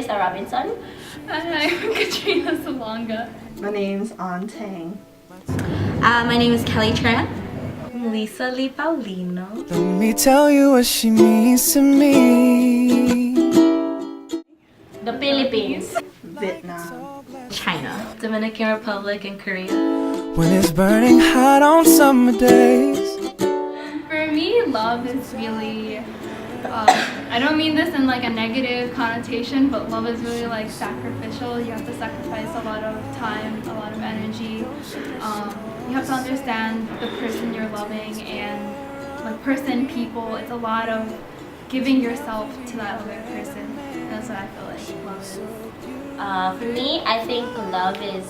Melissa Robinson. And I'm Katrina Salonga. My name's An Tang. My name is Kelly Tran. Lisa Lee Paulino. Let me tell you what she means to me. The Philippines. Vietnam. China. Dominican Republic and Korea. When it's burning hot on summer days. For me, love is really, I don't mean this in like a negative connotation, but love is really like sacrificial. You have to sacrifice a lot of time, a lot of energy. You have to understand the person you're loving and like people. It's a lot of giving yourself to that other person. And that's what I feel like love is. For me, I think love is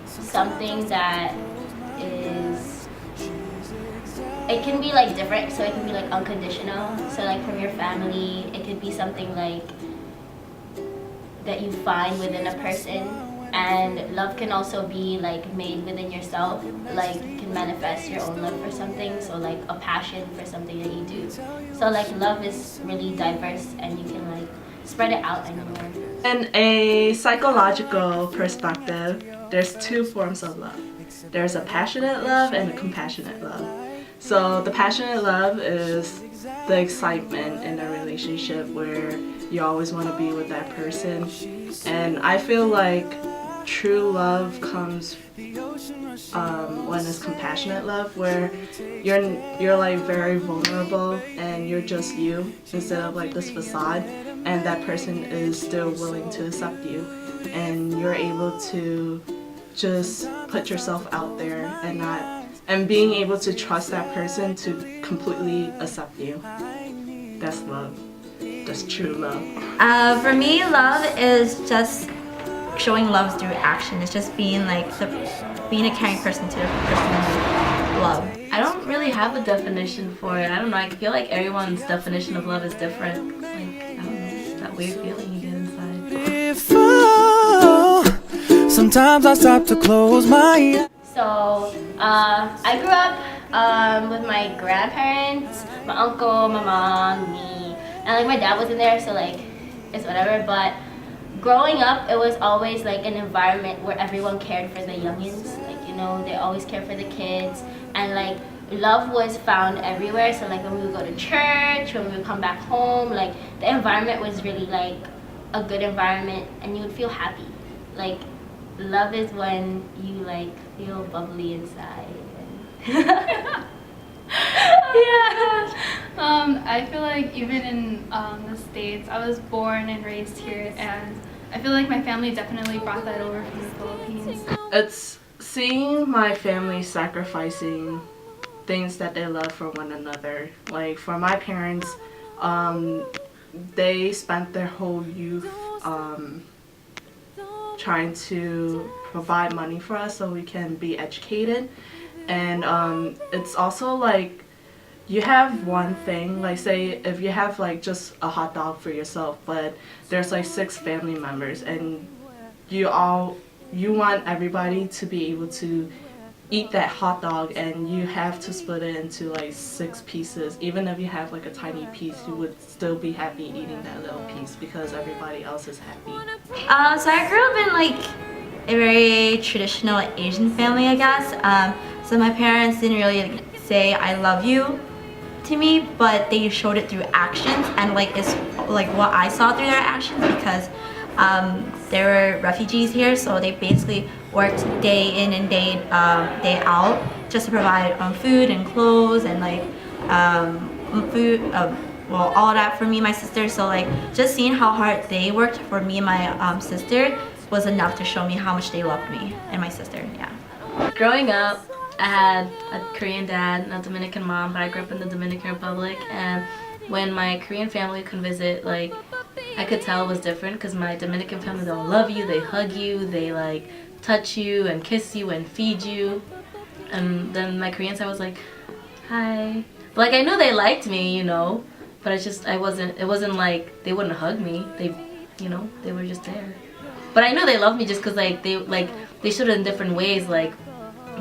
something that is, it can be like different, so it can be like unconditional. So like from your family, it could be something like that you find within a person. And love can also be like made within yourself, like you can manifest your own love for something, so like a passion for something that you do. So like love is really diverse and you can like spread it out anymore. In a psychological perspective, there's two forms of love. There's a passionate love and a compassionate love. So the passionate love is the excitement in a relationship where you always want to be with that person. And I feel like true love comes when it's compassionate love, where you're like very vulnerable and you're just you instead of like this facade, and that person is still willing to accept you and you're able to just put yourself out there and being able to trust that person to completely accept you. That's love. That's true love. For me, love is just showing love through action. It's just being like being a caring person to the person you love. I don't really have a definition for it. I don't know. I feel like everyone's definition of love is different. Like, I don't know, it's that weird feeling you get inside. If sometimes I stop to close my eyes. So I grew up with my grandparents, my uncle, my mom, me, and like my dad wasn't there, so like it's whatever. But growing up, it was always like an environment where everyone cared for the youngins. Like, you know, they always cared for the kids, and like love was found everywhere. So like when we would go to church, when we would come back home, like the environment was really like a good environment, and you would feel happy. Like love is when you like feel bubbly inside. Yeah. I feel like even in the States, I was born and raised here, and I feel like my family definitely brought that over from the Philippines. It's seeing my family sacrificing things that they love for one another. Like for my parents, they spent their whole youth trying to provide money for us so we can be educated. And it's also like you have one thing, like say if you have like just a hot dog for yourself, but there's like 6 family members, and you want everybody to be able to eat that hot dog, and you have to split it into like 6 pieces. Even if you have like a tiny piece, you would still be happy eating that little piece because everybody else is happy. So I grew up in like a very traditional Asian family, I guess. So my parents didn't really say I love you to me, but they showed it through actions, and like it's like what I saw through their actions, because there were refugees here, so they basically worked day in and day out just to provide food and clothes and like well, all that for me and my sister. So like just seeing how hard they worked for me and my sister was enough to show me how much they loved me and my sister. Yeah. Growing up, I had a Korean dad and a Dominican mom, but I grew up in the Dominican Republic, and when my Korean family would come visit, like I could tell it was different, because my Dominican family, they'll love you, they hug you, they like touch you and kiss you and feed you, and then my Korean side was like, hi. But like I knew they liked me, you know, but it wasn't like they wouldn't hug me, they were just there. But I knew they loved me just because like they showed it in different ways, like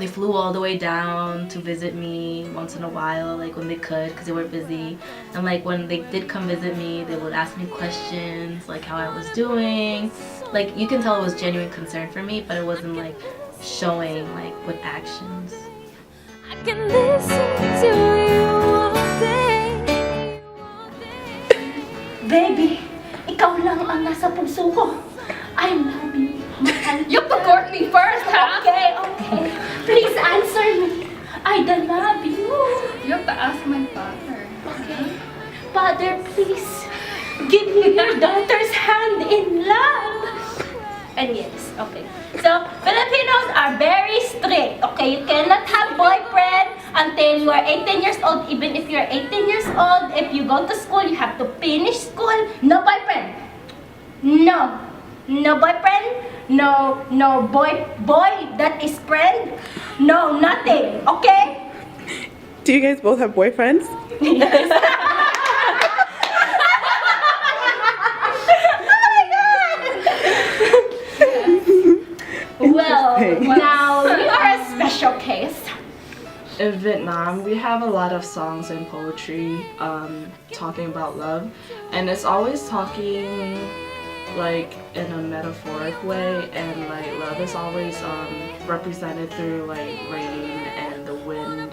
they flew all the way down to visit me once in a while, like when they could, because they were busy. And like when they did come visit me, they would ask me questions, like how I was doing. Like you can tell it was genuine concern for me, but it wasn't like showing like with actions. I can listen to you all day. Baby, ikaw lang ang nasa puso ko. I love you. You have to court me first, huh? Okay, okay. Please answer me. I love you. You have to ask my father. Okay. Father, please give me your daughter's hand in love. And yes, okay. So, Filipinos are very strict. Okay, you cannot have boyfriend until you are 18 years old. Even if you're 18 years old, if you go to school, you have to finish school. No boyfriend. No. No boyfriend. No boy that is friend. No, nothing. Okay? Do you guys both have boyfriends? Yes. Well, now you are a special case. In Vietnam, we have a lot of songs and poetry talking about love, and it's always talking like in a metaphoric way, and like love is always represented through like rain and the wind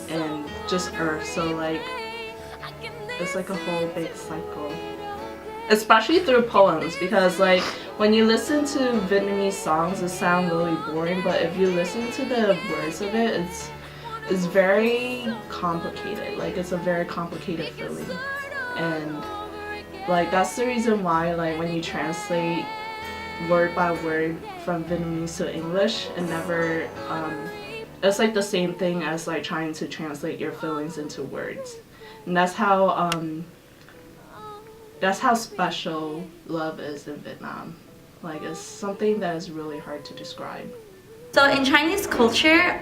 and just earth. So like it's like a whole big cycle, especially through poems, because like when you listen to Vietnamese songs, it sounds really boring, but if you listen to the words of it, it's very complicated. Like it's a very complicated feeling, and like that's the reason why like when you translate word by word from Vietnamese to English, it never it's like the same thing as like trying to translate your feelings into words. And that's how special love is in Vietnam. Like it's something that is really hard to describe. So in Chinese culture,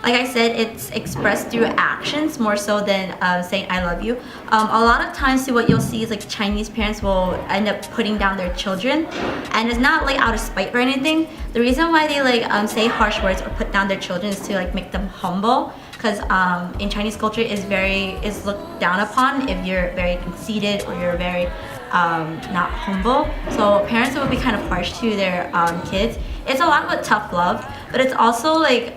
like I said, it's expressed through actions more so than saying I love you. A lot of times what you'll see is like Chinese parents will end up putting down their children, and it's not like out of spite or anything. The reason why they like say harsh words or put down their children is to like make them humble, because in Chinese culture is looked down upon if you're very conceited or you're very not humble. So parents will be kind of harsh to their kids. It's a lot about tough love, but it's also like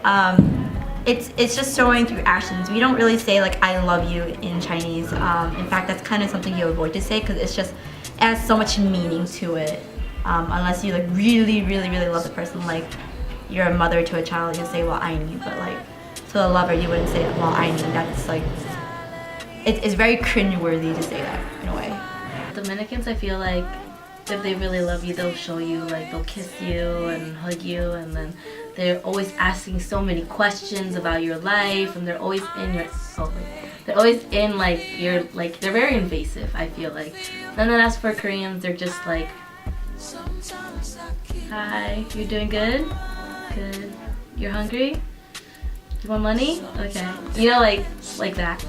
it's just showing through actions. We don't really say like I love you in Chinese. In fact, that's kind of something you avoid to say, because it has so much meaning to it. Unless you like really love the person, like you're a mother to a child, you'll say well I need, but like to a lover you wouldn't say well I need. That's like it's very cringeworthy to say that in a way. Dominicans, I feel like if they really love you, they'll show you, like they'll kiss you and hug you, and then they're always asking so many questions about your life, and they're always in your they're always in like your like they're very invasive, I feel like. And then as for Koreans, they're just like, hi, you doing good? Good. You're hungry? You want money? Okay. You know, like that.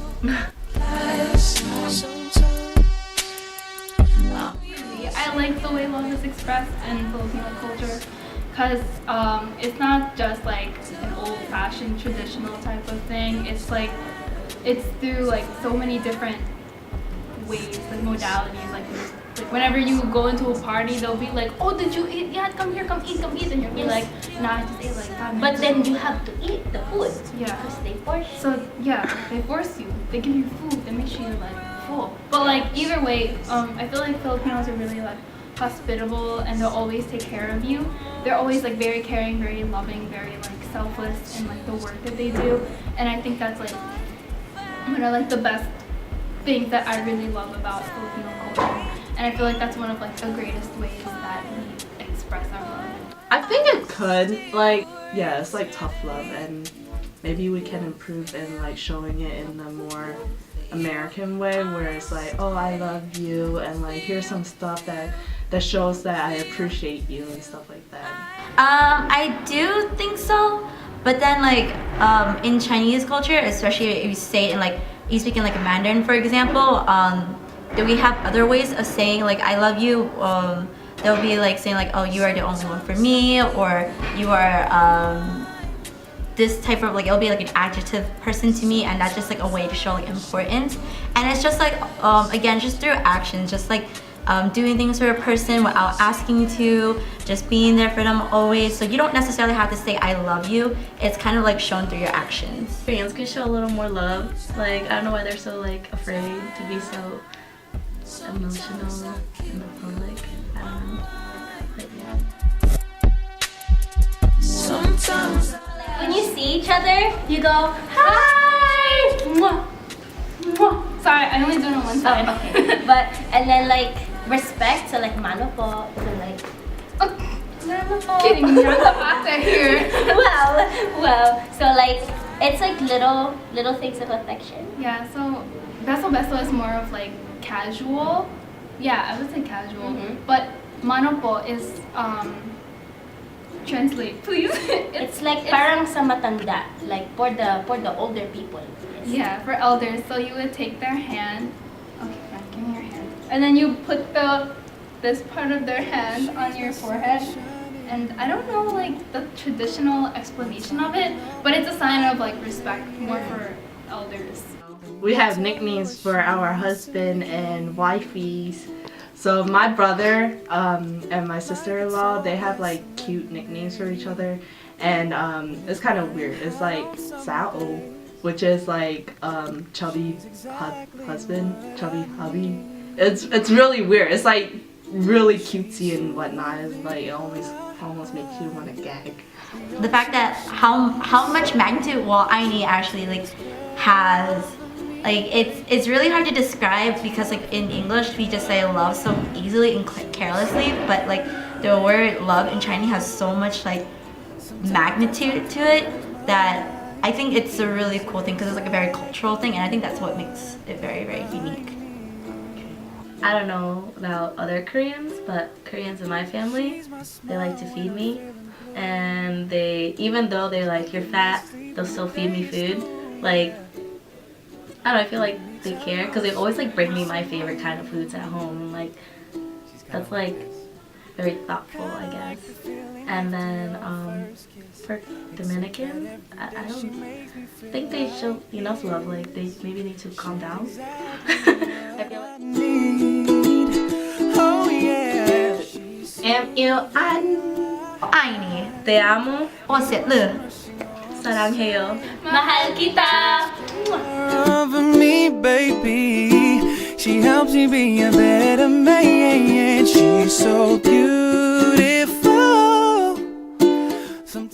I like the way love is expressed in Filipino culture, because it's not just like an old-fashioned traditional type of thing. It's like it's through like so many different ways, like modalities. Like whenever you go into a party, they'll be like, oh, did you eat yet? Come here, come eat, and you'll be like, nah, I just ate like 5 minutes. But then you have to eat the food. Yeah. Because they force you. So yeah, they force you. They give you food. They make sure you're like full. But like either way, I feel like Filipinos are really like hospitable, and they'll always take care of you. They're always like very caring, very loving, very like selfless in like the work that they do. And I think that's like one of like the best things that I really love about Filipino culture. And I feel like that's one of like the greatest ways that we express our love. I think it could, like, yeah, it's like tough love, and maybe we can improve in like showing it in a more American way, where it's like, oh, I love you, and like here's some stuff that shows that I appreciate you and stuff like that. I do think so, but then like in Chinese culture, especially if you say it in like you speak in like a Mandarin, for example, do we have other ways of saying like I love you? They'll be like saying like, oh, you are the only one for me, or you are this type of like, it'll be like an adjective person to me, and that's just like a way to show like importance. And it's just like again, just through actions, just like doing things for a person without asking you to, just being there for them always. So you don't necessarily have to say I love you. It's kind of like shown through your actions. Koreans can show a little more love. Like, I don't know why they're so like afraid to be so emotional in the public. I don't know. But yeah. When you see each other, you go, hi! Mwah! Mwah! Sorry, I only do it on one side. Oh, okay. But, and then like, respect, so like Monopole, so like, Monopole. Kidding, you're the actor here. well, so like, it's like little things of affection. Yeah, so beso is more of like casual. Yeah, I would say casual. But Monopole is translate, please. It's like parang sa matanda, like for the older people. Yeah, for elders. So you would take their hand. Okay, fine, give me your hand. And then you put this part of their hand on your forehead. And I don't know like the traditional explanation of it, but it's a sign of like respect more for elders. We have nicknames for our husband and wifeys. So my brother and my sister-in-law, they have like cute nicknames for each other, and it's kind of weird. It's like Sao, which is like chubby husband, chubby hubby. It's really weird. It's like really cutesy and whatnot. It's like it almost makes you want to gag. The fact that how much magnitude Aini actually like has, like it's really hard to describe, because like in English we just say love so easily and carelessly, but like the word love in Chinese has so much like magnitude to it that I think it's a really cool thing, because it's like a very cultural thing, and I think that's what makes it very, very unique. I don't know about other Koreans, but Koreans in my family, they like to feed me. And they, even though they're like, you're fat, they'll still feed me food. Like, I don't know, I feel like they care, because they always like bring me my favorite kind of foods at home. Like, that's like very thoughtful, I guess. And then for Dominican, I don't think they show enough love. Like, they maybe need to calm down. I feel like Aini, Te amo, 我写了 사랑해요. Mahal kita! Of me, baby. She helps me be a better man. She's so beautiful.